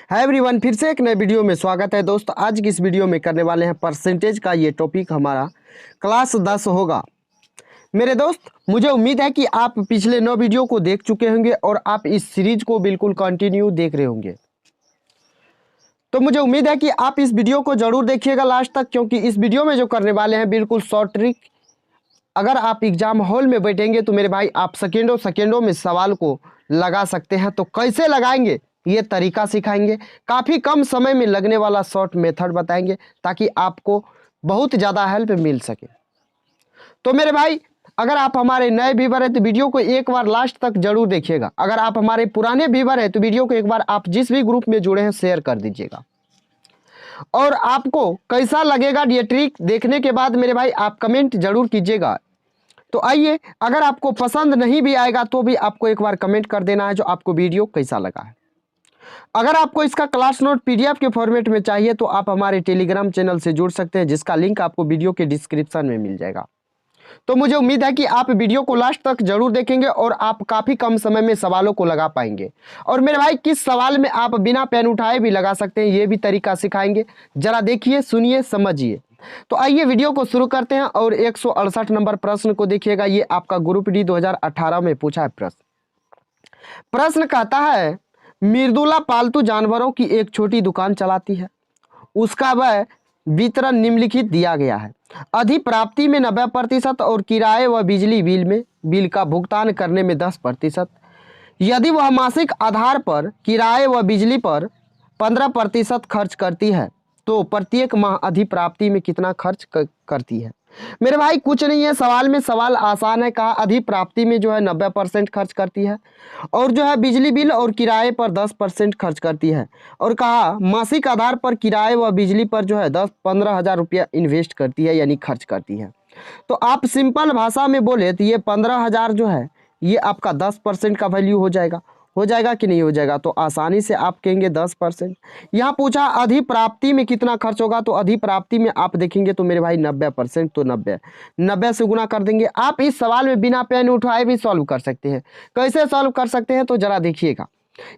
है एवरीवन, फिर से एक नए वीडियो में स्वागत है। दोस्तों, आज की इस वीडियो में करने वाले हैं परसेंटेज का। ये टॉपिक हमारा क्लास 10 होगा। मेरे दोस्त, मुझे उम्मीद है कि आप पिछले 9 वीडियो को देख चुके होंगे और आप इस सीरीज को बिल्कुल कंटिन्यू देख रहे होंगे। तो मुझे उम्मीद है कि आप इस वीडियो को जरूर देखिएगा लास्ट तक, क्योंकि इस वीडियो में जो करने वाले हैं बिल्कुल शॉर्ट ट्रिक। अगर आप एग्जाम हॉल में बैठेंगे तो मेरे भाई आप सेकेंडों में सवाल को लगा सकते हैं। तो कैसे लगाएंगे ये तरीका सिखाएंगे। काफ़ी कम समय में लगने वाला शॉर्ट मेथड बताएंगे ताकि आपको बहुत ज़्यादा हेल्प मिल सके। तो मेरे भाई, अगर आप हमारे नए व्यूवर हैं तो वीडियो को एक बार लास्ट तक जरूर देखिएगा। अगर आप हमारे पुराने व्यूवर हैं तो वीडियो को एक बार आप जिस भी ग्रुप में जुड़े हैं शेयर कर दीजिएगा। और आपको कैसा लगेगा ये ट्रिक देखने के बाद मेरे भाई आप कमेंट जरूर कीजिएगा। तो आइए, अगर आपको पसंद नहीं भी आएगा तो भी आपको एक बार कमेंट कर देना है जो आपको वीडियो कैसा लगा है। अगर आपको इसका क्लास नोट पीडीएफ के फॉर्मेट में चाहिए तो आप हमारे टेलीग्राम चैनल से जुड़ सकते हैं, जिसका लिंक आपको वीडियो के डिस्क्रिप्शन में मिल जाएगा। तो मुझे उम्मीद है कि आप वीडियो को लास्ट तक जरूर देखेंगे और आप काफ़ी कम समय में सवालों को लगा पाएंगे। और मेरे भाई, किस सवाल में आप बिना पेन उठाए भी लगा सकते हैं, ये भी तरीका सिखाएंगे। जरा देखिए, सुनिए, समझिए। तो आइए वीडियो को शुरू करते हैं और 168 नंबर प्रश्न को देखिएगा। ये आपका ग्रुप डी 2018 में पूछा है प्रश्न कहता है, मृदुला पालतू जानवरों की एक छोटी दुकान चलाती है। उसका वह वितरण निम्नलिखित दिया गया है। अधिप्राप्ति में 90% और किराए व बिजली बिल का भुगतान करने में 10%। यदि वह मासिक आधार पर किराए व बिजली पर 15% खर्च करती है तो प्रत्येक माह अधिप्राप्ति में कितना खर्च करती है। मेरे भाई, कुछ नहीं है सवाल में, सवाल आसान है। कहा अधिप्राप्ति में जो है 90% खर्च करती है और जो है बिजली बिल और किराए पर 10% खर्च करती है। और कहा मासिक आधार पर किराए व बिजली पर जो है 10-15 हज़ार रुपया इन्वेस्ट करती है, यानी खर्च करती है। तो आप सिंपल भाषा में बोले तो ये 15 हज़ार जो है ये आपका 10% का वैल्यू हो जाएगा कि नहीं हो जाएगा। तो आसानी से आप कहेंगे 10%। यहाँ पूछा अधिप्राप्ति में कितना खर्च होगा, तो अधिप्राप्ति में आप देखेंगे तो मेरे भाई 90%, तो 90 से गुना कर देंगे। आप इस सवाल में बिना पेन उठाए भी सॉल्व कर सकते हैं। कैसे सॉल्व कर सकते हैं तो जरा देखिएगा।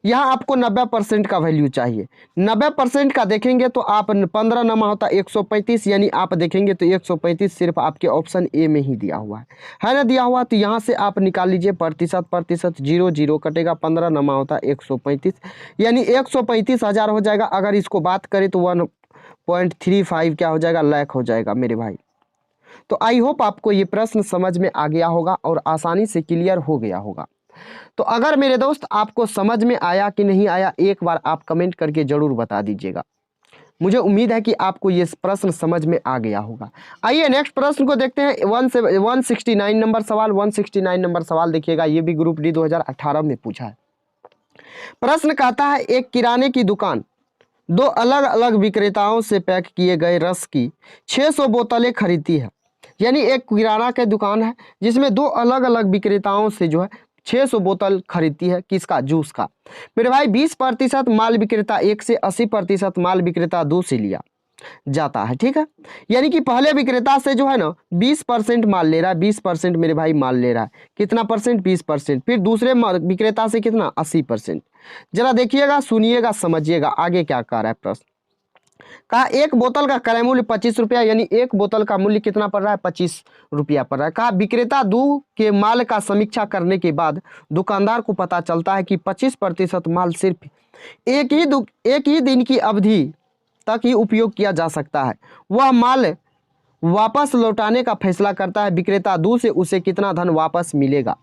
यहाँ आपको 90% का वैल्यू चाहिए। 90% का देखेंगे तो आप 15 नमा होता 135, यानी आप देखेंगे तो 135 सिर्फ आपके ऑप्शन ए में ही दिया हुआ है ना, दिया हुआ। तो यहाँ से आप निकाल लीजिए प्रतिशत, 0 कटेगा, 15 नमा होता 135, यानी 135 हज़ार हो जाएगा। अगर इसको बात करें तो 1.35 क्या हो जाएगा, लाख हो जाएगा मेरे भाई। तो आई होप आपको ये प्रश्न समझ में आ गया होगा और आसानी से क्लियर हो गया होगा। तो अगर मेरे दोस्त आपको समझ में आया कि नहीं आया, एक बार आप कमेंट करके जरूर बता दीजिएगा। मुझे उम्मीद है कि आपको ये प्रश्न समझ में आ गया होगा। आइए नेक्स्ट प्रश्न को देखते हैं। 169 नंबर सवाल। 169 नंबर सवाल देखिएगा, ये भी ग्रुप डी 2018 में पूछा है। प्रश्न कहता है, एक किराने की दुकान 2 अलग अलग विक्रेताओं से पैक किए गए रस की 600 बोतलें खरीदती है। यानी एक किराना की दुकान है जिसमें 2 अलग अलग विक्रेताओं से जो है 600 बोतल खरीदती है। किसका? जूस का। मेरे भाई 20% माल विक्रेता 1 से, 80% माल विक्रेता 2 से लिया जाता है। ठीक है, यानी कि पहले विक्रेता से जो है ना 20% माल ले रहा है, 20% मेरे भाई माल ले रहा है। कितना परसेंट? 20%। फिर दूसरे विक्रेता से कितना? 80%। जरा देखिएगा, सुनिएगा, समझिएगा आगे क्या कह रहा है प्रश्न। कहा एक बोतल का क्रय मूल्य 25 रुपया, यानी एक बोतल का मूल्य कितना पड़ रहा है? 25 रुपया पड़ रहा है। कहा विक्रेता 2 के माल का समीक्षा करने के बाद दुकानदार को पता चलता है कि 25% माल सिर्फ एक ही दिन की अवधि तक ही उपयोग किया जा सकता है। वह माल वापस लौटाने का फैसला करता है। विक्रेता 2 से उसे कितना धन वापस मिलेगा?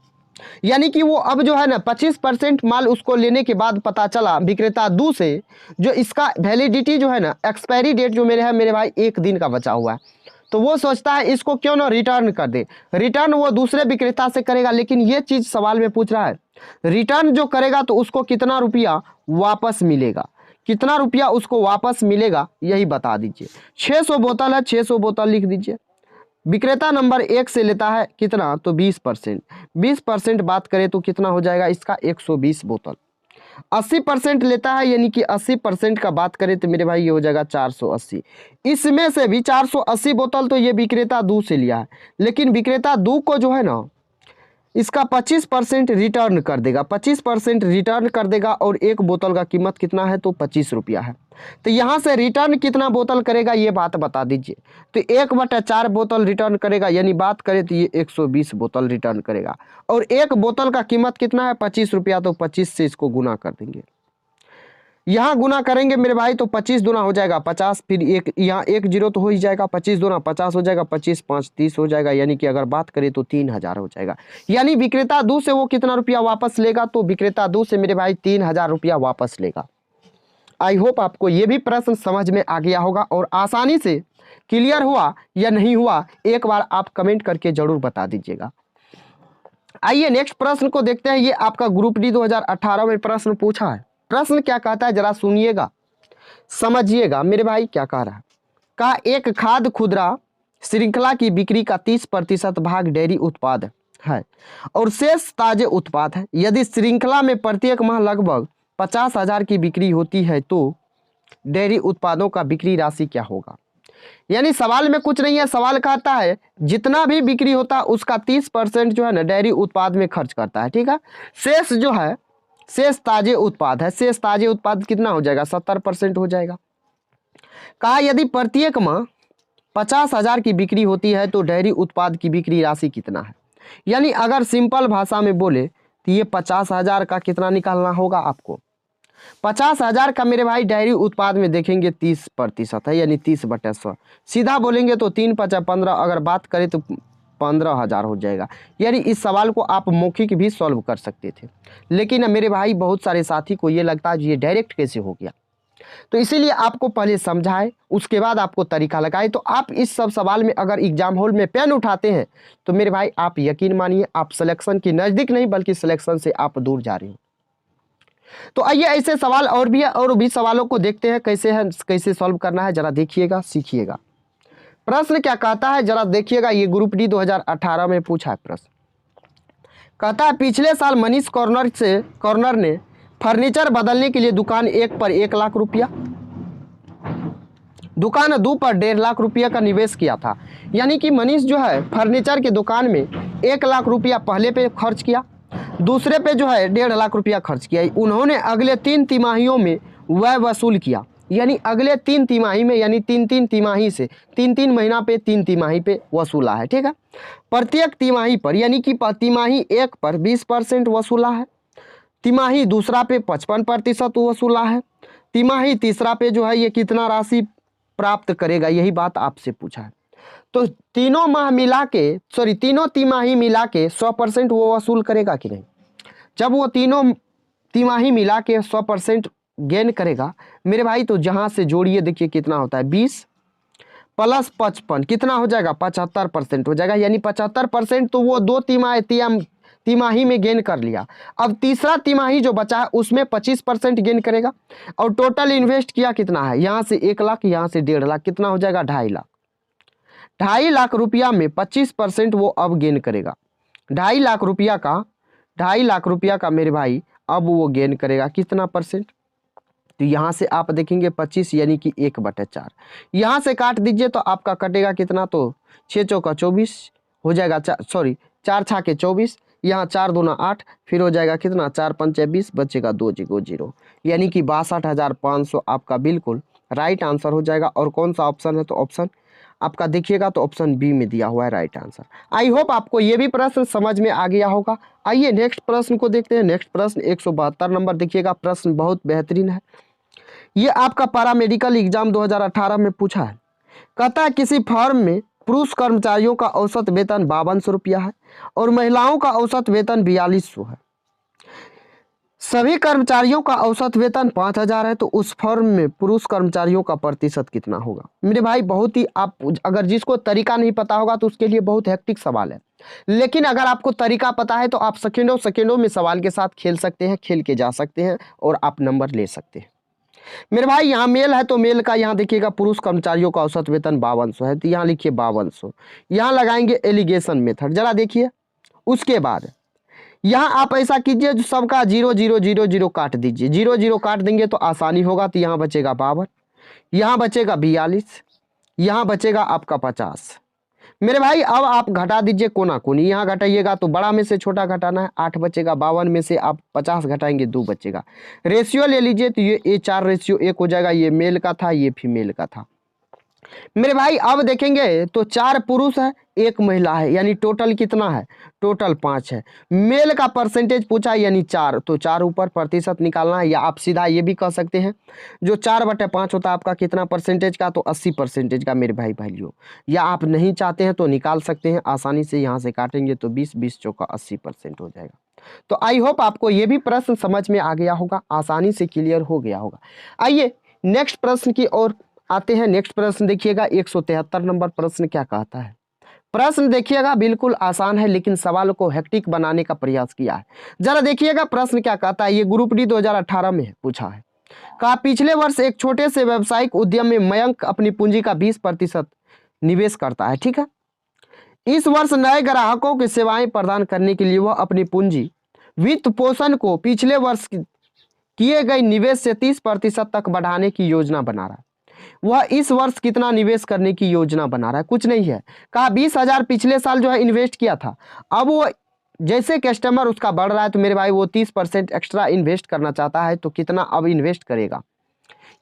यानी कि वो अब जो है ना 25% माल उसको लेने के बाद पता चला विक्रेता 2 से जो इसका वैलिडिटी जो है ना, एक्सपायरी डेट जो मेरे भाई 1 दिन का बचा हुआ है, तो वो सोचता है इसको क्यों ना रिटर्न कर दे। रिटर्न वो दूसरे विक्रेता से करेगा, लेकिन ये चीज सवाल में पूछ रहा है रिटर्न जो करेगा तो उसको कितना रुपया वापस मिलेगा, कितना रुपया उसको वापस मिलेगा, यही बता दीजिए। 600 बोतल है, 600 बोतल लिख दीजिए। विक्रेता नंबर 1 से लेता है कितना? तो 20%। 20% बात करें तो कितना हो जाएगा इसका? 120 बोतल। 80% लेता है, यानी कि 80% का बात करें तो मेरे भाई ये हो जाएगा 480। इसमें से भी 480 बोतल तो ये विक्रेता 2 से लिया है, लेकिन विक्रेता 2 को जो है ना इसका 25% रिटर्न कर देगा, 25% रिटर्न कर देगा। और एक बोतल का कीमत कितना है, तो 25 रुपया है। तो यहाँ से रिटर्न कितना बोतल करेगा ये बात बता दीजिए। तो 1/4 बोतल रिटर्न करेगा, यानी बात करें तो ये 120 बोतल रिटर्न करेगा। और एक बोतल का कीमत कितना है, 25 रुपया। तो 25 से इसको गुना कर देंगे, यहाँ गुना करेंगे मेरे भाई, तो 25 दूना हो जाएगा 50, फिर एक यहाँ 1 जीरो तो हो ही जाएगा, 25 दूना 50 हो जाएगा, 25 5 30 हो जाएगा। यानी कि अगर बात करें तो 3000 हो जाएगा। यानी विक्रेता दूध से वो कितना रुपया वापस लेगा, तो विक्रेता दूध से मेरे भाई 3000 रुपया वापस लेगा। आई होप आपको ये भी प्रश्न समझ में आ गया होगा और आसानी से क्लियर हुआ या नहीं हुआ, एक बार आप कमेंट करके जरूर बता दीजिएगा। आइए नेक्स्ट प्रश्न को देखते हैं। ये आपका ग्रुप डी 2018 में प्रश्न पूछा है। प्रश्न क्या कहता है जरा सुनिएगा, समझिएगा मेरे भाई क्या कह रहा है। का एक खाद्य खुदरा श्रृंखला की बिक्री का 30% भाग डेयरी उत्पाद है और शेष ताजे उत्पाद है। यदि श्रृंखला में प्रत्येक माह लगभग 50,000 की बिक्री होती है तो डेयरी उत्पादों का बिक्री राशि क्या होगा। यानी सवाल में कुछ नहीं है, सवाल कहता है जितना भी बिक्री होता है उसका 30% जो है ना डेयरी उत्पाद में खर्च करता है, ठीक है। शेष जो है, शेष ताजे उत्पाद है, शेष ताजे उत्पाद कितना हो जाएगा, 70% हो जाएगा। कहा यदि प्रत्येक माह 50,000 की बिक्री होती है तो डेयरी उत्पाद की बिक्री राशि कितना है। यानी अगर सिंपल भाषा में बोले तो ये 50,000 का कितना निकालना होगा आपको। 50,000 का मेरे भाई डेयरी उत्पाद में देखेंगे 30% है, यानी 30/100। सीधा बोलेंगे तो 3 5 15, अगर बात करें तो 15,000 हो जाएगा। यानी इस सवाल को आप मौखिक भी सॉल्व कर सकते थे, लेकिन मेरे भाई बहुत सारे साथी को ये लगता है ये डायरेक्ट कैसे हो गया, तो इसीलिए आपको पहले समझाए उसके बाद आपको तरीका लगाए। तो आप इस सब सवाल में अगर एग्जाम हॉल में पेन उठाते हैं तो मेरे भाई आप यकीन मानिए आप सिलेक्शन की नज़दीक नहीं बल्कि सिलेक्शन से आप दूर जा रहे हो। तो आइए ऐसे सवाल और भी सवालों को देखते हैं कैसे सॉल्व करना है, जरा देखिएगा सीखिएगा। प्रश्न क्या कहता है जरा देखिएगा। ये ग्रुप डी 2018 में पूछा है प्रश्न। कहता है पिछले साल मनीष कॉर्नर ने फर्नीचर बदलने के लिए दुकान 1 पर 1 लाख रुपया, दुकान 2 पर 1.5 लाख रुपया का निवेश किया था। यानी कि मनीष जो है फर्नीचर की दुकान में 1 लाख रुपया पहले पे खर्च किया, दूसरे पे जो है 1.5 लाख रुपया खर्च किया। उन्होंने अगले 3 तिमाहियों में वह वसूल किया, यानी अगले 3 तिमाही में, यानी 3 तिमाही से 3 महीना पे 3 तिमाही पे वसूला है, ठीक है। प्रत्येक तिमाही पर, यानी कि तिमाही 1 पर 20% वसूला है, तिमाही दूसरा पे 55% वसूला है, तिमाही तीसरा पे जो है ये कितना राशि प्राप्त करेगा, यही बात आपसे पूछा है। तो तीनों तिमाही मिला के 100% वो वसूल करेगा कि नहीं। जब वो तीनों तिमाही मिला के 100% गेन करेगा मेरे भाई, तो जहां से जोड़िए देखिए कितना होता है, 20 + 55 कितना हो जाएगा, 75% हो जाएगा। यानी 75% तो वो 2 तिमाही में गेन कर लिया। अब तीसरा तिमाही जो बचा है उसमें 25% गेन करेगा। और टोटल इन्वेस्ट किया कितना है, यहाँ से 1 लाख, यहाँ से 1.5 लाख, कितना हो जाएगा, 2.5 लाख। 2.5 लाख रुपया में 25% वो अब गेन करेगा। 2.5 लाख रुपया का मेरे भाई अब वो गेन करेगा कितना परसेंट, तो यहाँ से आप देखेंगे 25, यानी कि 1/4। यहाँ से काट दीजिए तो आपका कटेगा कितना, तो 6 चौका 24 हो जाएगा, 4 छाके 24, यहाँ 4 दूना 8, फिर हो जाएगा कितना, 4 पंचे 20, बचेगा 2 0, यानी कि 62,500 आपका बिल्कुल राइट आंसर हो जाएगा। और कौन सा ऑप्शन है, तो ऑप्शन आपका देखिएगा तो ऑप्शन बी में दिया हुआ है राइट आंसर। आई होप आपको ये भी प्रश्न समझ में आ गया होगा। आइए नेक्स्ट प्रश्न को देखते हैं। नेक्स्ट प्रश्न 172 नंबर देखिएगा, प्रश्न बहुत बेहतरीन है। ये आपका पैरामेडिकल एग्जाम 2018 में पूछा है। कहता है किसी फर्म में पुरुष कर्मचारियों का औसत वेतन 5200 रुपया है और महिलाओं का औसत वेतन 4200 है। सभी कर्मचारियों का औसत वेतन 5000 है, तो उस फर्म में पुरुष कर्मचारियों का प्रतिशत कितना होगा। मेरे भाई बहुत ही, आप अगर जिसको तरीका नहीं पता होगा तो उसके लिए बहुत हेक्टिक सवाल है, लेकिन अगर आपको तरीका पता है तो आप सेकेंडों में सवाल के साथ खेल सकते हैं, खेल के जा सकते हैं और आप नंबर ले सकते हैं। मेरे भाई यहाँ मेल है तो मेल का यहाँ देखिएगा पुरुष कर्मचारियों का औसत वेतन 5200 है, तो यहाँ लिखिए 5200, यहाँ लगाएंगे एलिगेशन मेथड, जरा देखिए। उसके बाद यहाँ आप ऐसा कीजिए जो सबका 0 0 0 0 काट दीजिए, 0 0 काट देंगे तो आसानी होगा। तो यहाँ बचेगा 52, यहाँ बचेगा 42, यहाँ बचेगा आपका 50। मेरे भाई अब आप घटा दीजिए कोना कोनी, यहाँ घटाइएगा तो बड़ा में से छोटा घटाना है, 8 बचेगा, 52 में से आप 50 घटाएंगे 2 बचेगा। रेशियो ले लीजिए तो ये 4 रेशियो 1 हो जाएगा, ये मेल का था ये फीमेल का था। मेरे भाई अब देखेंगे तो 4 पुरुष है 1 महिला है, यानी टोटल कितना है, टोटल 5 है। मेल का परसेंटेज पूछा यानी 4, तो 4 ऊपर प्रतिशत निकालना है, या आप सीधा ये भी कह सकते हैं जो 4/5 होता है आपका कितना परसेंटेज का, तो 80% का मेरे भाई वैल्यू। या आप नहीं चाहते हैं तो निकाल सकते हैं आसानी से, यहाँ से काटेंगे तो 20 चौका 80% हो जाएगा। तो आई होप आपको ये भी प्रश्न समझ में आ गया होगा, आसानी से क्लियर हो गया होगा। आइए नेक्स्ट प्रश्न की ओर आते हैं। नेक्स्ट प्रश्न देखिएगा 173 नंबर प्रश्न क्या कहता है। प्रश्न देखिएगा बिल्कुल आसान है, लेकिन सवाल को हेक्टिक बनाने का प्रयास किया है। जरा देखिएगा प्रश्न क्या कहता है। ये ग्रुप डी 2018 में पूछा है। कहा पिछले वर्ष एक छोटे से व्यावसायिक उद्यम में मयंक अपनी पूंजी का 20% निवेश करता है, ठीक है। इस वर्ष नए ग्राहकों की सेवाएं प्रदान करने के लिए वह अपनी पूंजी वित्त पोषण को पिछले वर्ष किए गए निवेश से 30% तक बढ़ाने की योजना बना रहा है। वह इस वर्ष कितना निवेश करने की योजना बना रहा है, कुछ नहीं है। कहा 20,000 पिछले साल जो है इन्वेस्ट किया था, अब वो जैसे कस्टमर उसका बढ़ रहा है तो मेरे भाई वो 30% एक्स्ट्रा इन्वेस्ट करना चाहता है, तो कितना अब इन्वेस्ट करेगा।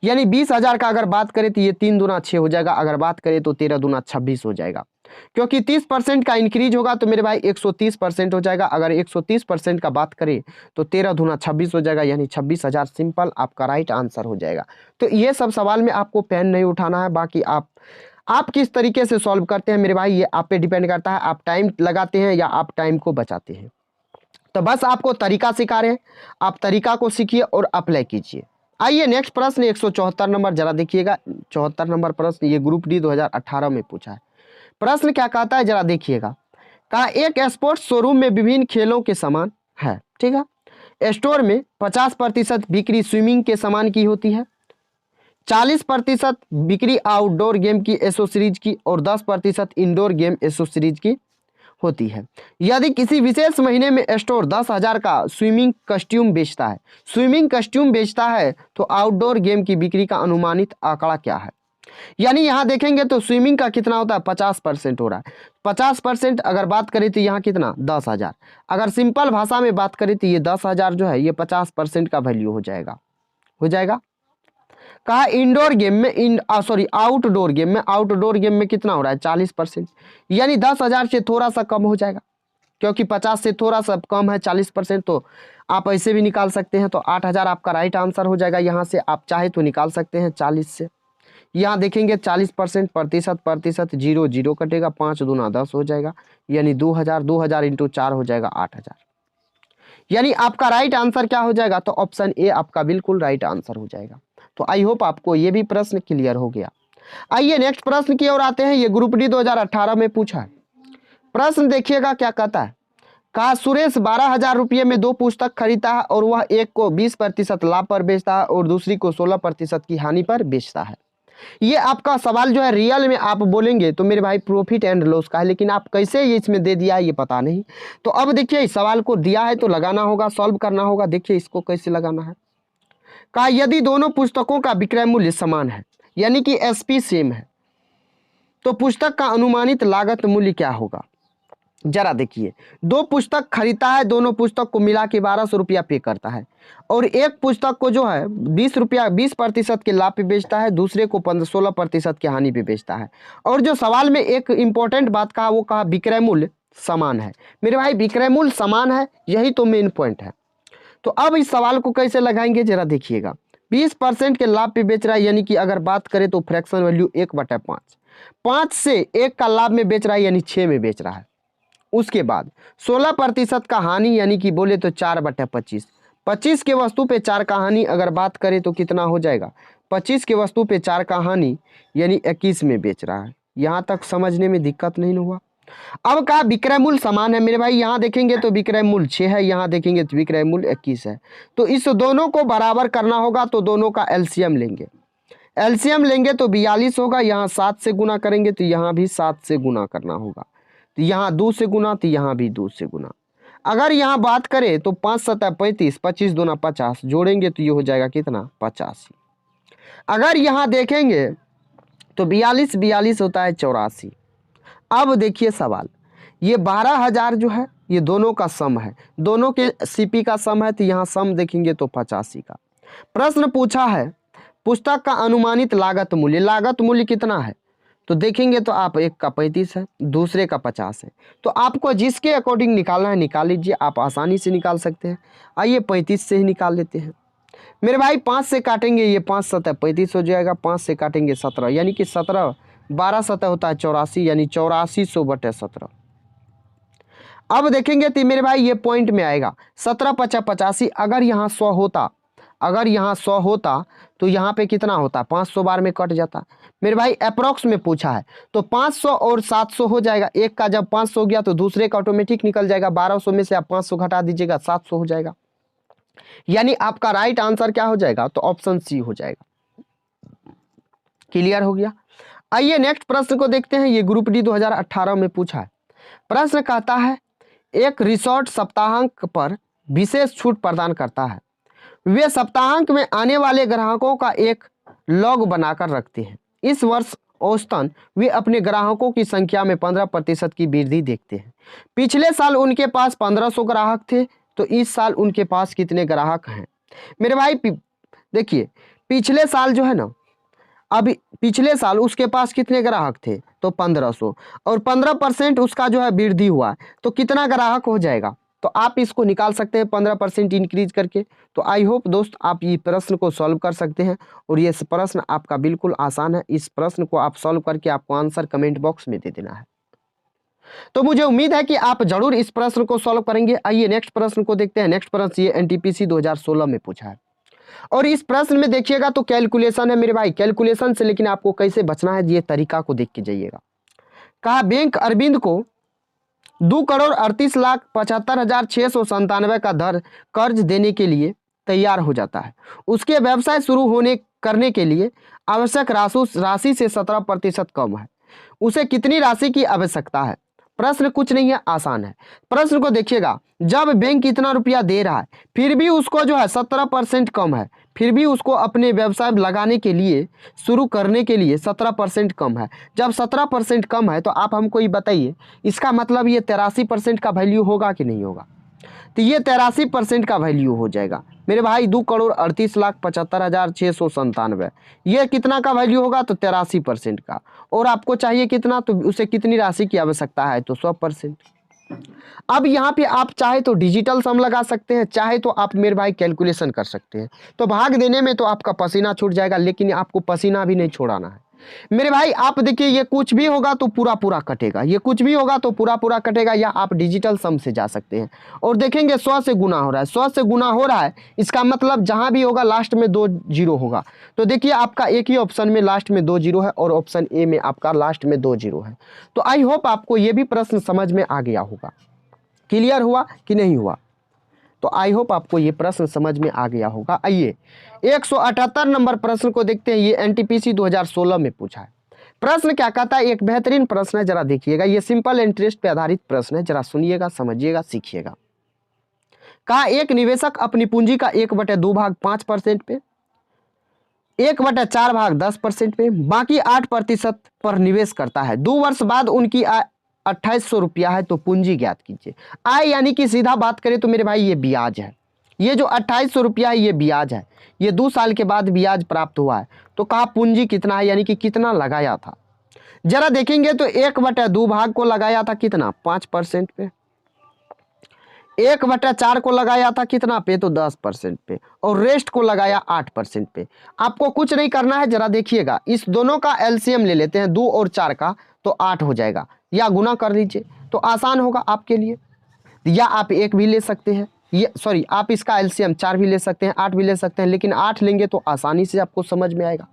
यानी 20,000 का अगर बात करें तो ये 3 दूना 6 हो जाएगा, अगर बात करें तो 13 दूना 26 हो जाएगा। क्योंकि 30% का इंक्रीज होगा तो मेरे भाई 130% हो जाएगा। अगर 130% का बात करें तो 13 दूना 26 हो जाएगा, यानी 26,000 सिंपल आपका राइट आंसर हो जाएगा। तो ये सब सवाल में आपको पेन नहीं उठाना है, बाकी आप किस तरीके से सॉल्व करते हैं मेरे भाई ये आप पे डिपेंड करता है। आप टाइम लगाते हैं या आप टाइम को बचाते हैं। तो बस आपको तरीका सिखा रहे हैं, आप तरीका को सीखिए और अप्लाई कीजिए। आइए नेक्स्ट प्रश्न 174 नंबर जरा देखिएगा। 74 नंबर प्रश्न ये ग्रुप डी 2018 में पूछा है। प्रश्न क्या कहता है जरा देखिएगा। कहा एक स्पोर्ट्स शोरूम में विभिन्न खेलों के सामान है, ठीक है। स्टोर में 50% बिक्री स्विमिंग के सामान की होती है, 40% बिक्री आउटडोर गेम की एसोसीरीज की और 10% इंडोर गेम एसोसीरीज की होती है। यदि किसी विशेष महीने में स्टोर 10,000 का स्विमिंग कस्ट्यूम बेचता है तो आउटडोर गेम की बिक्री का अनुमानित आंकड़ा क्या है। यानी यहाँ देखेंगे तो स्विमिंग का कितना होता है 50% हो रहा है। 50% अगर बात करें तो यहाँ कितना 10,000। अगर सिंपल भाषा में बात करें तो ये 10,000 जो है ये 50% का वैल्यू हो जाएगा। कहा इंडोर गेम में आउटडोर गेम में कितना हो रहा है 40%, यानी 10,000 से थोड़ा सा कम हो जाएगा, क्योंकि 50 से थोड़ा सा कम है 40%। तो आप ऐसे भी निकाल सकते हैं, तो 8,000 आपका राइट आंसर हो जाएगा। यहाँ से आप चाहे तो निकाल सकते हैं 40 से। यहाँ देखेंगे 40% प्रतिशत 0 कटेगा, 5 दूना 10 हो जाएगा, यानी 2,000 इंटू 4 हो जाएगा 8,000। यानी आपका राइट आंसर क्या हो जाएगा, तो ऑप्शन ए आपका बिल्कुल राइट आंसर हो जाएगा। तो आई होप आपको ये भी प्रश्न क्लियर हो गया। आइए नेक्स्ट प्रश्न की ओर आते हैं। ये ग्रुप डी 2018 में पूछा है। प्रश्न देखिएगा क्या कहता है। कहा सुरेश 12,000 रुपये में 2 पुस्तक खरीदता है और वह एक को 20% लाभ पर बेचता है और दूसरी को 16% की हानि पर बेचता है। ये आपका सवाल जो है रियल में आप बोलेंगे तो मेरे भाई प्रॉफिट एंड लॉस का है, लेकिन आप कैसे ये इसमें दे दिया है ये पता नहीं। तो अब देखिए इस सवाल को दिया है तो लगाना होगा, सॉल्व करना होगा। देखिए इसको कैसे लगाना है। कहा यदि दोनों पुस्तकों का विक्रय मूल्य समान है, यानी कि एसपी सेम है, तो पुस्तक का अनुमानित लागत मूल्य क्या होगा। जरा देखिए 2 पुस्तक खरीदता है, दोनों पुस्तक को मिला के 1200 रुपया पे करता है और एक पुस्तक को जो है 20% के लाभ पे बेचता है, दूसरे को 16% की हानि पे बेचता है। और जो सवाल में एक इंपॉर्टेंट बात कहा वो कहा विक्रय मूल्य समान है। मेरे भाई विक्रय मूल्य समान है, यही तो मेन पॉइंट है। तो अब इस सवाल को कैसे लगाएंगे जरा देखिएगा। 20% के लाभ पे बेच रहा है, यानी कि अगर बात करें तो फ्रैक्शन वैल्यू 1/5, 5 से 1 का लाभ में बेच रहा है, यानी 6 में बेच रहा है। उसके बाद 16% का हानि, यानी कि बोले तो 4/25, 25 के वस्तु पे 4 का हानि अगर बात करें तो कितना हो जाएगा, 25 के वस्तु पे 4 का हानि यानी 21 में बेच रहा है। यहाँ तक समझने में दिक्कत नहीं हुआ। अब कहा विक्रय मूल्य समान है। मेरे भाई यहाँ देखेंगे तो विक्रय मूल्य 6 है, यहाँ देखेंगे तो विक्रय मूल्य 21 है। तो इस दोनों को बराबर करना होगा, तो दोनों का एलसीएम लेंगे। एलसीएम लेंगे तो 42 होगा, यहाँ 7 से गुना करेंगे तो यहाँ भी 7 से गुना करना होगा, तो यहाँ 2 से गुना, तो यहाँ भी 2 से गुना। अगर यहाँ बात करें तो 5 सतह 35, 25 दूना 50, जोड़ेंगे तो ये हो जाएगा कितना 85। अगर यहाँ देखेंगे तो 42 होता है 84। अब देखिए सवाल, ये 12,000 जो है ये दोनों का सम है, दोनों के सीपी का सम है, तो यहाँ सम देखेंगे तो 85 का। प्रश्न पूछा है पुस्तक का अनुमानित लागत मूल्य कितना है, तो देखेंगे तो आप एक का 35 है, दूसरे का 50 है, तो आपको जिसके अकॉर्डिंग निकालना है निकाल लीजिए, आप आसानी से निकाल सकते हैं। आइए 35 से ही निकाल लेते हैं मेरे भाई। 5 से काटेंगे, ये 5 सतह 35 हो जाएगा, 5 से काटेंगे 17, यानी कि 17 12 सतह होता है 84, यानी 8400/17। अब देखेंगे तो मेरे भाई ये पॉइंट में आएगा 17 50 85। अगर यहाँ 100 होता, अगर यहाँ 100 होता तो यहाँ पे कितना होता, 500 बार में कट जाता मेरे भाई। अप्रोक्स में पूछा है तो 500 और 700 हो जाएगा, एक का जब 500 हो गया तो दूसरे का ऑटोमेटिक निकल जाएगा। 1200 में से आप 500 घटा दीजिएगा, 700 हो जाएगा, यानी आपका राइट आंसर क्या हो जाएगा, तो ऑप्शन सी हो जाएगा। क्लियर हो गया। आइए नेक्स्ट प्रश्न को देखते हैं, ये ग्रुप डी 2018 में पूछा है। प्रश्न कहता है एक रिसोर्ट सप्ताहांक पर विशेष छूट प्रदान करता है, वे सप्ताहांक में आने वाले ग्राहकों का एक लॉग बनाकर रखते हैं। इस वर्ष औसतन वे अपने ग्राहकों की संख्या में 15% की वृद्धि देखते हैं। पिछले साल उनके पास 1500 ग्राहक थे, तो इस साल उनके पास कितने ग्राहक हैं मेरे भाई। देखिए पिछले साल जो है ना, अभी पिछले साल उसके पास कितने ग्राहक थे, तो 1500, और 15% उसका जो है वृद्धि हुआ है, तो कितना ग्राहक हो जाएगा, तो आप इसको निकाल सकते हैं 15% इंक्रीज करके। तो आई होप दोस्त आप ये प्रश्न को सॉल्व कर सकते हैं, और ये प्रश्न आपका बिल्कुल आसान है। इस प्रश्न को आप सॉल्व करके आपको आंसर कमेंट बॉक्स में दे देना है। तो मुझे उम्मीद है कि आप जरूर इस प्रश्न को सॉल्व करेंगे। आइए नेक्स्ट प्रश्न को देखते हैं। नेक्स्ट प्रश्न ये एनटीपीसी 2016 में पूछा है, और इस प्रश्न में देखिएगा तो कैलकुलेशन है मेरे भाई, कैलकुलेशन से लेकिन आपको कैसे बचना है ये तरीका को देख के जाइएगा। कहा बैंक अरविंद को 2,38,75,697 का दर कर्ज देने के लिए तैयार हो जाता है। उसके व्यवसाय शुरू होने करने के लिए आवश्यक राशि से 17% कम है। उसे कितनी राशि की आवश्यकता है। प्रश्न कुछ नहीं है, आसान है। प्रश्न को देखिएगा, जब बैंक इतना रुपया दे रहा है फिर भी उसको जो है 17% कम है, फिर भी उसको अपने व्यवसाय लगाने के लिए शुरू करने के लिए 17% कम है। जब 17% कम है तो आप हमको ये बताइए, इसका मतलब ये 83% का वैल्यू होगा कि नहीं होगा, तो ये 83% का वैल्यू हो जाएगा मेरे भाई। 2,38,75,697 ये कितना का वैल्यू होगा, तो 83% का। और आपको चाहिए कितना, तो उसे कितनी राशि की आवश्यकता है, तो 100%। अब यहाँ पे आप चाहे तो डिजिटल सम लगा सकते हैं, चाहे तो आप मेरे भाई कैलकुलेशन कर सकते हैं। तो भाग देने में तो आपका पसीना छूट जाएगा, लेकिन आपको पसीना भी नहीं छोड़ाना है मेरे भाई। आप देखिए ये कुछ भी होगा तो पूरा पूरा कटेगा, ये कुछ भी होगा तो पूरा पूरा कटेगा, या आप डिजिटल सम से जा सकते हैं और देखेंगे 100 से गुना हो रहा है, 100 से गुना हो रहा है, इसका मतलब जहां भी होगा लास्ट में 2 जीरो होगा। तो देखिए आपका एक ही ऑप्शन में लास्ट में 2 जीरो है, और ऑप्शन ए में आपका लास्ट में 2 जीरो है। तो आई होप आपको ये भी प्रश्न समझ में आ गया होगा। क्लियर हुआ कि नहीं हुआ, तो आई होप आपको ये प्रश्न समझ में आ गया होगा। आइए 178 नंबर प्रश्न को देखते हैं, ये एनटीपीसी 2016 में पूछा है। प्रश्न क्या कहता है, एक बेहतरीन प्रश्न है, जरा देखिएगा। ये सिंपल इंटरेस्ट पे आधारित प्रश्न है, जरा सुनिएगा, समझिएगा, सीखिएगा। कहा एक निवेशक अपनी पूंजी का 1/2 भाग 5% पे, 1/4 भाग 10% पे, बाकी 8% पर निवेश करता है। 2 वर्ष बाद उनकी आय 2800 रुपया है, तो पूंजी ज्ञात कीजिए। आय यानी कि सीधा बात करें तो मेरे भाई ये ब्याज है, ये जो 2800 रुपया है ये ब्याज है, ये 2 साल के बाद ब्याज प्राप्त हुआ है। तो कहा पूंजी कितना है, यानी कि कितना लगाया था। जरा देखेंगे तो 1/2 भाग को लगाया था कितना, 5% पे, 1/4 को लगाया था कितना पे, तो 10% पे, और रेस्ट को लगाया 8% पे। आपको कुछ नहीं करना है, जरा देखिएगा, इस दोनों का एलसीएम ले लेते हैं, 2 और 4 का, तो 8 हो जाएगा, या गुना कर लीजिए तो आसान होगा आपके लिए। या आप 1 भी ले सकते हैं, ये सॉरी आप इसका एलसीएम 4 भी ले सकते हैं, 8 भी ले सकते हैं, लेकिन 8 लेंगे तो आसानी से आपको समझ में आएगा।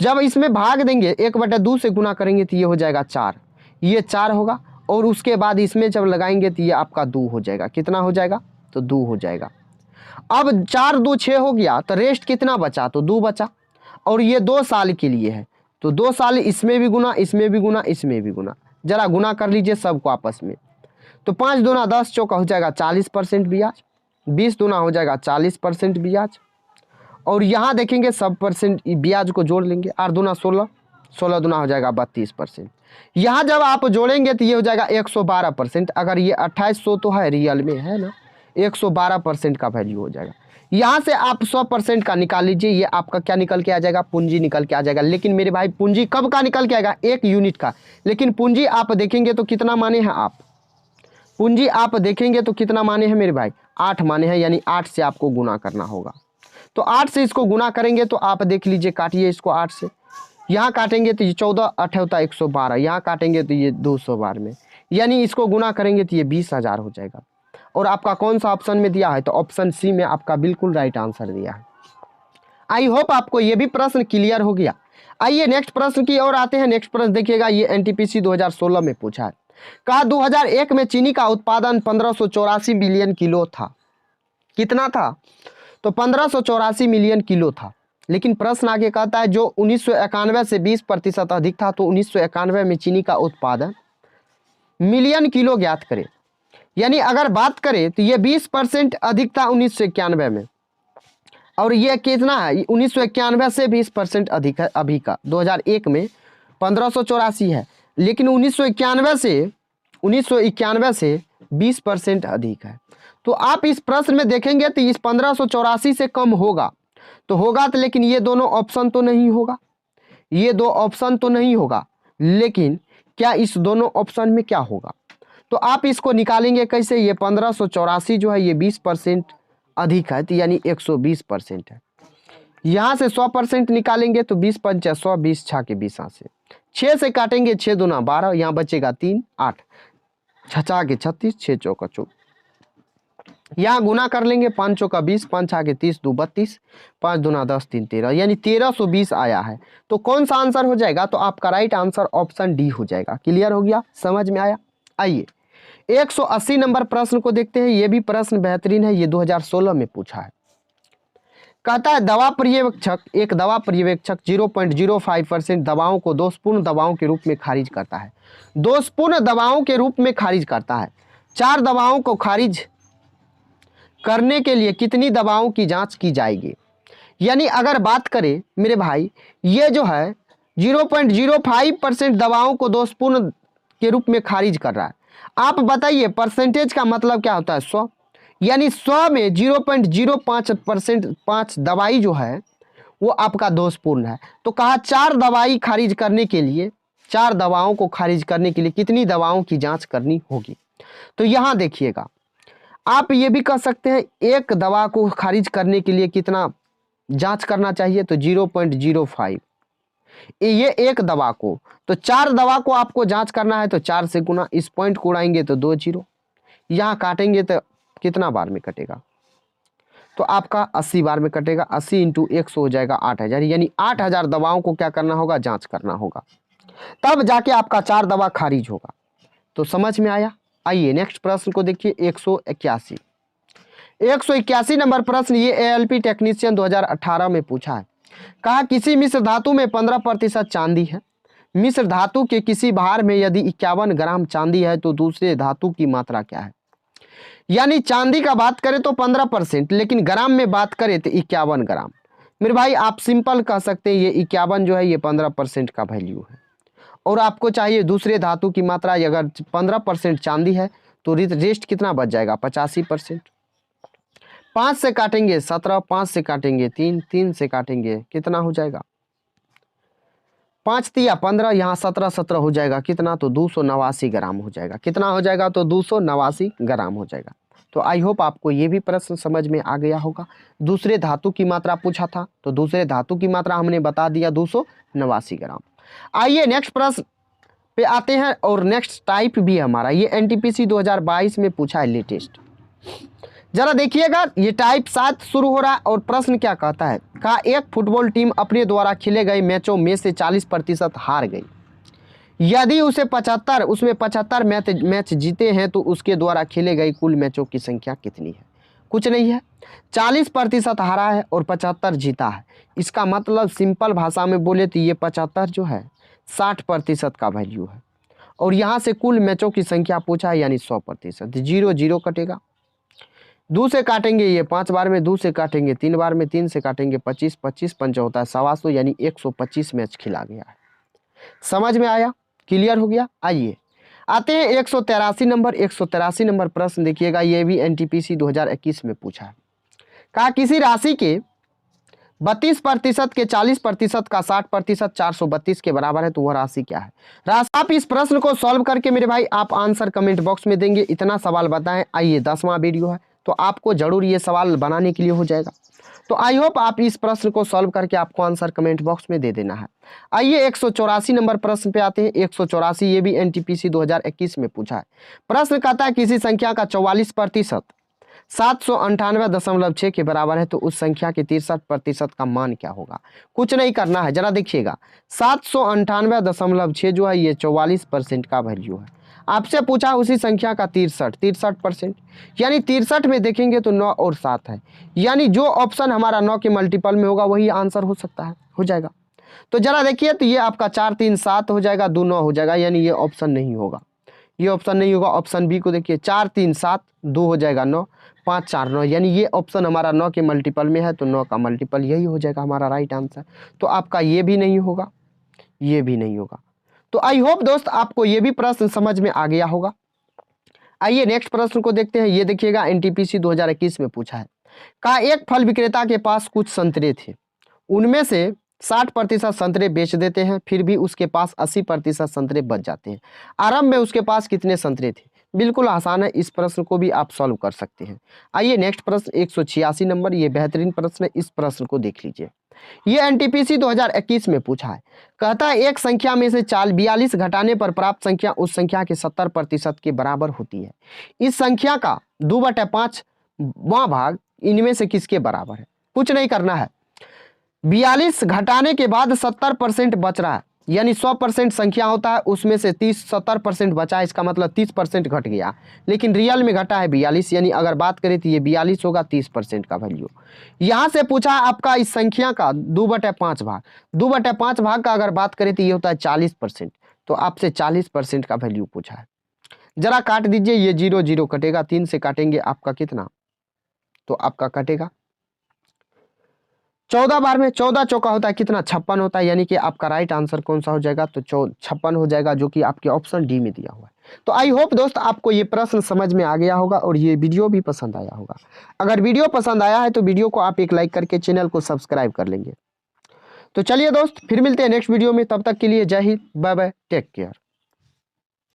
जब इसमें भाग देंगे 1/2 से गुना करेंगे तो ये हो जाएगा 4, ये 4 होगा, और उसके बाद इसमें जब लगाएंगे तो ये आपका 2 हो जाएगा। कितना हो जाएगा, तो 2 हो जाएगा। अब 4 2 6 हो गया, तो रेस्ट कितना बचा, तो 2 बचा, और ये 2 साल के लिए है, तो 2 साल इसमें भी गुना, इसमें भी गुना, इसमें भी गुना, जरा गुना कर लीजिए सबको आपस में। तो 5 दूना 10 चौका हो जाएगा 40% ब्याज, 20 दूना हो जाएगा 40% ब्याज, और यहाँ देखेंगे सब परसेंट ब्याज को जोड़ लेंगे, 8 दूना 16, 16 दुना हो जाएगा 32%। यहाँ जब आप जोड़ेंगे तो ये हो जाएगा 112%। अगर ये 2800 तो है रियल में, है ना, 112% का वैल्यू हो जाएगा। यहाँ से आप 100% का निकाल लीजिए, ये आपका क्या निकल के आ जाएगा, पूंजी निकल के आ जाएगा। लेकिन मेरे भाई पूंजी कब का निकल के आएगा, 1 यूनिट का। लेकिन पूंजी आप देखेंगे तो कितना माने हैं आप, पूंजी आप देखेंगे तो कितना माने हैं मेरे भाई, 8 माने हैं, यानी 8 से आपको गुना करना होगा। तो 8 से इसको गुना करेंगे तो आप देख लीजिए, काटिए इसको 8 से, यहाँ काटेंगे तो ये 14 8 होता है 112, यहाँ काटेंगे तो ये 212 में, यानी इसको गुना करेंगे तो ये 20,000 हो जाएगा। और आपका कौन सा ऑप्शन में दिया है, तो ऑप्शन सी में आपका बिल्कुल राइट आंसर दिया है। आई होप आपको ये भी प्रश्न क्लियर हो गया। आइए नेक्स्ट प्रश्न की ओर आते हैं। नेक्स्ट प्रश्न देखिएगा, ये एनटीपीसी 2016 में पूछा है। कहा 2001 में चीनी का उत्पादन 1584 मिलियन किलो था। कितना था, तो 1584 मिलियन किलो था। लेकिन प्रश्न आगे कहता है जो 1991 से 20% अधिक था, तो 1991 में चीनी का उत्पादन मिलियन किलो ज्ञात करें। यानी अगर बात करें तो ये 20% अधिक था 1991 में, और ये कितना है, 1991 से 20% अधिक है अभी का। 2001 में 1584 है, लेकिन 1991 से 20% अधिक है। तो आप इस प्रश्न में देखेंगे तो इस 1584 से कम होगा तो होगा, तो लेकिन ये दोनों ऑप्शन तो नहीं होगा, ये दो ऑप्शन तो नहीं होगा। लेकिन क्या इस दोनों ऑप्शन में क्या होगा, तो आप इसको निकालेंगे कैसे, ये 1584 जो है ये 20% अधिक है, तो यानी 120% है। यहाँ से 100% निकालेंगे तो 20 पंचा 100, 20 छा के 20 से 6 से काटेंगे, 6 दूना 12, यहाँ बचेगा 3 8, छचा के 36, 6 चौका 24, यहाँ गुना कर लेंगे, 5 चौका 20, 5 छा के 30, 2 32, 5 दूना 10, 3 13, यानी 1320 आया है। तो कौन सा आंसर हो जाएगा, तो आपका राइट आंसर ऑप्शन डी हो जाएगा। क्लियर हो गया, समझ में आया। आइए 180 नंबर प्रश्न को देखते हैं। ये भी प्रश्न बेहतरीन है, ये 2016 में पूछा है। कहता है एक दवा पर्यवेक्षक 0.05% दवाओं को दोषपूर्ण दवाओं के रूप में खारिज करता है। दोषपूर्ण दवाओं के रूप में खारिज करता है। 4 दवाओं को खारिज करने के लिए कितनी दवाओं की जांच की जाएगी। यानी अगर बात करें मेरे भाई, ये जो है 0.05% दवाओं को दोषपूर्ण के रूप में खारिज कर रहा है। आप बताइए परसेंटेज का मतलब क्या होता है, 100, यानी 100 में 0.05% 5 दवाई जो है वो आपका दोषपूर्ण है। तो कहा 4 दवाई खारिज करने के लिए, 4 दवाओं को खारिज करने के लिए कितनी दवाओं की जांच करनी होगी। तो यहाँ देखिएगा, आप ये भी कह सकते हैं एक दवा को खारिज करने के लिए कितना जांच करना चाहिए, तो 0.05, ये एक दवा को, तो 4 दवा को आपको जांच करना है तो 4 से गुना, इस पॉइंट को उड़ाएंगे तो 2 0, यहाँ काटेंगे तो कितना बार में कटेगा, तो आपका 80 बार में कटेगा। 80 × 100 हो जाएगा 8000, यानी 8000 दवाओं को क्या करना होगा, जांच करना होगा, तब जाके आपका 4 दवा खारिज होगा। तो समझ में आया। आइए नेक्स्ट प्रश्न को देखिए, 181 नंबर प्रश्न, ये ALP टेक्नीशियन 2018 में पूछा है। कहा किसी मिश्र धातु में 15% चांदी है। मिश्र धातु के किसी भार में यदि 51 ग्राम चांदी है तो दूसरे धातु की मात्रा क्या है। यानी चांदी का बात करें तो 15%, लेकिन ग्राम में बात करें तो 51 ग्राम। मेरे भाई आप सिंपल कह सकते हैं ये 51 जो है ये 15% का वैल्यू है, और आपको चाहिए दूसरे धातु की मात्रा। अगर 15% चांदी है तो रेस्ट कितना बच जाएगा, 85%। 5 से काटेंगे 17, 5 से काटेंगे 3, 3 से काटेंगे कितना हो जाएगा, 5 तिया 15, यहाँ 17 17 हो जाएगा कितना, तो 289 ग्राम हो जाएगा। कितना हो जाएगा, तो 289 ग्राम हो जाएगा। तो आई होप आपको ये भी प्रश्न समझ में आ गया होगा। दूसरे धातु की मात्रा पूछा था, तो दूसरे धातु की मात्रा हमने बता दिया 289 ग्राम। आइए नेक्स्ट प्रश्न पे आते हैं, और नेक्स्ट टाइप भी हमारा ये NTPC 2022 में पूछा है लेटेस्ट। जरा देखिएगा, ये टाइप 7 शुरू हो रहा है, और प्रश्न क्या कहता है। कहा एक फुटबॉल टीम अपने द्वारा खेले गए मैचों में से 40% हार गई। यदि उसमें 75 मैच जीते हैं तो उसके द्वारा खेले गए कुल मैचों की संख्या कितनी है। कुछ नहीं है, 40% हारा है और 75 जीता है। इसका मतलब सिंपल भाषा में बोले तो ये 75 जो है 60% का वैल्यू है, और यहाँ से कुल मैचों की संख्या पूछा है, यानी 100%। 0 0 कटेगा, 2 से काटेंगे ये 5 बार में, 2 से काटेंगे 3 बार में, 3 से काटेंगे 25, 25 पंच होता है 125, यानी 125 मैच खिला गया है। समझ में आया, क्लियर हो गया। आइए आते हैं 183 नंबर। 183 नंबर प्रश्न देखिएगा, ये भी एनटीपीसी 2021 में पूछा है। कहा किसी राशि के 32% के 40% का 60% 432 के बराबर है, तो वह राशि क्या है। राशि आप इस प्रश्न को सॉल्व करके मेरे भाई आप आंसर कमेंट बॉक्स में देंगे, इतना सवाल बताएं। आइए 10वां वीडियो है तो आपको जरूर ये सवाल बनाने के लिए हो जाएगा। तो आई होप आप इस प्रश्न को सॉल्व करके आपको आंसर कमेंट बॉक्स में दे देना है। आइए 184 नंबर प्रश्न पे आते हैं। 184 ये भी एनटीपीसी 2021 में पूछा है। प्रश्न कहता है किसी संख्या का 44% 798.6 के बराबर है, तो उस संख्या के 63% का मान क्या होगा। कुछ नहीं करना है, जरा देखिएगा 798.6 जो है ये 44% का वैल्यू है। आपसे पूछा उसी संख्या का 63% यानी 63 में देखेंगे तो 9 और 7 है, यानी जो ऑप्शन हमारा 9 के मल्टीपल में होगा वही आंसर हो सकता है, हो जाएगा। तो जरा देखिए, तो ये आपका 4 3 7 हो जाएगा, 2 9 हो जाएगा, यानी ये ऑप्शन नहीं होगा, ये ऑप्शन नहीं होगा। ऑप्शन बी को देखिए, 4 3 7 2 हो जाएगा 9, 5 4 9, यानी ये ऑप्शन हमारा 9 के मल्टीपल में है, तो 9 का मल्टीपल यही हो जाएगा हमारा राइट आंसर। तो आपका ये भी नहीं होगा, ये भी नहीं होगा। तो आई होप दोस्त आपको ये भी प्रश्न समझ में आ गया होगा। आइए नेक्स्ट प्रश्न को देखते हैं। ये देखिएगा एनटीपीसी 2021 में पूछा है। कहा एक फल विक्रेता के पास कुछ संतरे थे, उनमें से 60% संतरे बेच देते हैं, फिर भी उसके पास 80% संतरे बच जाते हैं। आरंभ में उसके पास कितने संतरे थे। बिल्कुल आसान है, इस प्रश्न को भी आप सॉल्व कर सकते हैं। आइए नेक्स्ट प्रश्न 186 नंबर, ये बेहतरीन प्रश्न है, इस प्रश्न को देख लीजिए। ये एनटीपीसी 2021 में पूछा है। कहता है एक संख्या में से 42 घटाने पर प्राप्त संख्या उस संख्या के 70% के बराबर होती है। इस संख्या का 2/5वां भाग इनमें से किसके बराबर है। कुछ नहीं करना है, 42 घटाने के बाद 70% बच रहा है, यानी 100% संख्या होता है, उसमें से 70% बचा है, इसका मतलब 30% घट गया, लेकिन रियल में घटा है 42, यानी अगर बात करें तो ये 42 होगा 30% का वैल्यू। यहाँ से पूछा है आपका इस संख्या का 2/5 भाग, 2/5 भाग का अगर बात करें तो ये होता है 40%, तो आपसे 40% का वैल्यू पूछा है। जरा काट दीजिए, ये 0 0 कटेगा, 3 से काटेंगे आपका कितना, तो आपका कटेगा 14 बार में 14 चौका होता है कितना, 56 होता है, यानी कि आपका राइट आंसर कौन सा हो जाएगा, तो 56 हो जाएगा, जो कि आपके ऑप्शन डी में दिया हुआ है। तो आई होप दोस्त आपको ये प्रश्न समझ में आ गया होगा और ये वीडियो भी पसंद आया होगा। अगर वीडियो पसंद आया है तो वीडियो को आप एक लाइक करके चैनल को सब्सक्राइब कर लेंगे। तो चलिए दोस्त, फिर मिलते हैं नेक्स्ट वीडियो में, तब तक के लिए जय Hind, bye bye, take care.